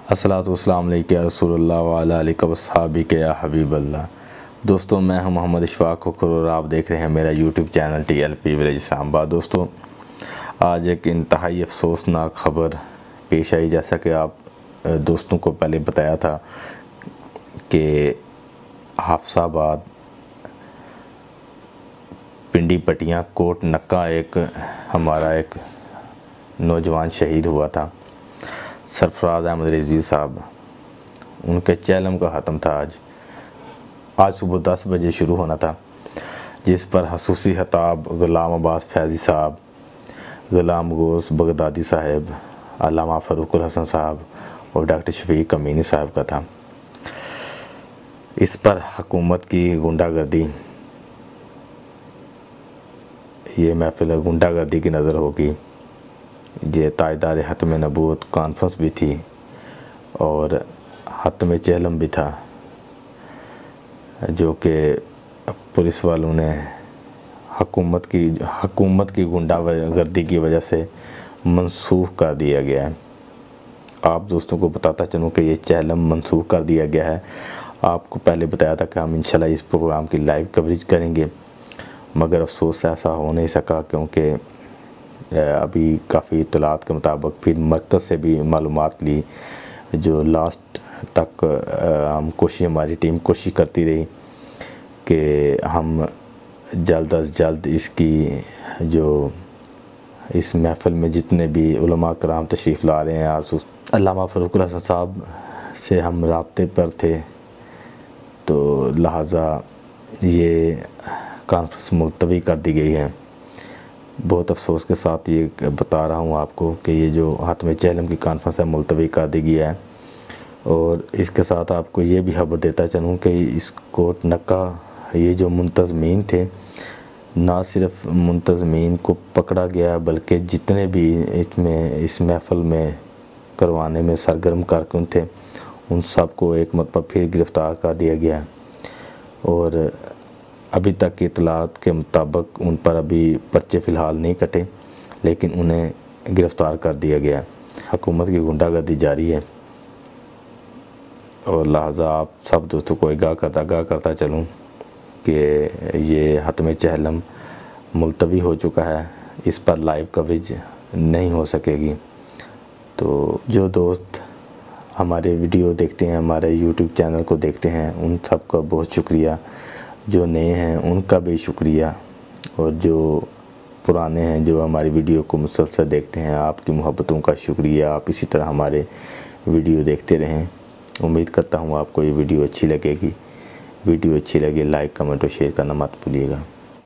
अस्सलातु वस्सलामु अलैका या रसूलुल्लाह व अला आलिका व अस्हाबिका या हबीबल्लाह। दोस्तों, मैं हूं मोहम्मद इशफाक खुखर और आप देख रहे हैं मेरा YouTube channel TLP village Islamabad. दोस्तों, आज एक इंतहाई अफसोसनाक ख़बर पेश आई। जैसा कि आप दोस्तों को पहले बताया था कि हाफसाबाद पिंडी पटियाँ कोट नक्का हमारा एक नौजवान शहीद हुआ था, सरफराज अहमद रिजवी साहब। उनके चैलम का ख़त्म था। आज सुबह 10 बजे शुरू होना था, जिस पर खसूसी खताब गुलाम अब्बास फैज़ी साहब, गुलाम गौस बगदादी साहब, अल्लामा फ़रूकुल हसन साहब और डॉक्टर शफीक अमीनी साहब का था। इस पर हुकूमत की गुंडागर्दी, ये महफिल गुंडागर्दी की नज़र होगी। ये ताजदार ख़त्म नबूवत कॉन्फ्रेंस भी थी और ख़त्म चहलम भी था, जो कि पुलिस वालों ने हुकूमत की गुंडागर्दी की वजह से मनसूख कर दिया गया है। आप दोस्तों को बताता चलूँ कि ये चहलम मनसूख कर दिया गया है। आपको पहले बताया था कि हम इंशाल्लाह इस प्रोग्राम की लाइव कवरेज करेंगे, मगर अफसोस ऐसा हो नहीं सका, क्योंकि अभी काफ़ी इत्तलात के मुताबिक फिर मरकज़ से भी मालूमात ली। जो लास्ट तक हमारी टीम कोशिश करती रही कि हम जल्द अज जल्द इस महफ़िल में जितने भी उलमा कराम तशरीफ़ ला रहे हैं, अल्लामा फ़रूकुल हसन साहब से हम राब्ते पर थे, तो लिहाजा ये कॉन्फ्रेंस मुलतवी कर दी गई है। बहुत अफसोस के साथ ये बता रहा हूँ आपको कि ये जो ख़त्म चहलम की कॉन्फ्रेंस है मुलतवी कर दी गई है। और इसके साथ आपको ये भी खबर देता चलूँ कि इस कोट नक्का ये जो मुंतज़मीन थे, ना सिर्फ मुंतज़मीन को पकड़ा गया, बल्कि जितने भी इस महफ़िल में करवाने में सरगर्म कारकुन थे, उन सब को एक मरतबा फिर गिरफ़्तार कर दिया गया। और अभी तक की इत्तलात के मुताबिक उन पर अभी पर्चे फ़िलहाल नहीं कटे, लेकिन उन्हें गिरफ़्तार कर दिया गया। हुकूमत की गुंडागर्दी जारी है और लिहाजा आप सब दोस्तों को आगाह करता चलूँ कि ये ख़त्म चहलम मुलतवी हो चुका है। इस पर लाइव कवरेज नहीं हो सकेगी। तो जो दोस्त हमारे वीडियो देखते हैं, हमारे यूट्यूब चैनल को देखते हैं, उन सब का बहुत शुक्रिया। जो नए हैं उनका भी शुक्रिया, और जो पुराने हैं जो हमारी वीडियो को मुसलसल देखते हैं, आपकी मोहब्बतों का शुक्रिया। आप इसी तरह हमारे वीडियो देखते रहें। उम्मीद करता हूँ आपको ये वीडियो अच्छी लगेगी। वीडियो अच्छी लगे लाइक कमेंट और शेयर करना मत भूलिएगा।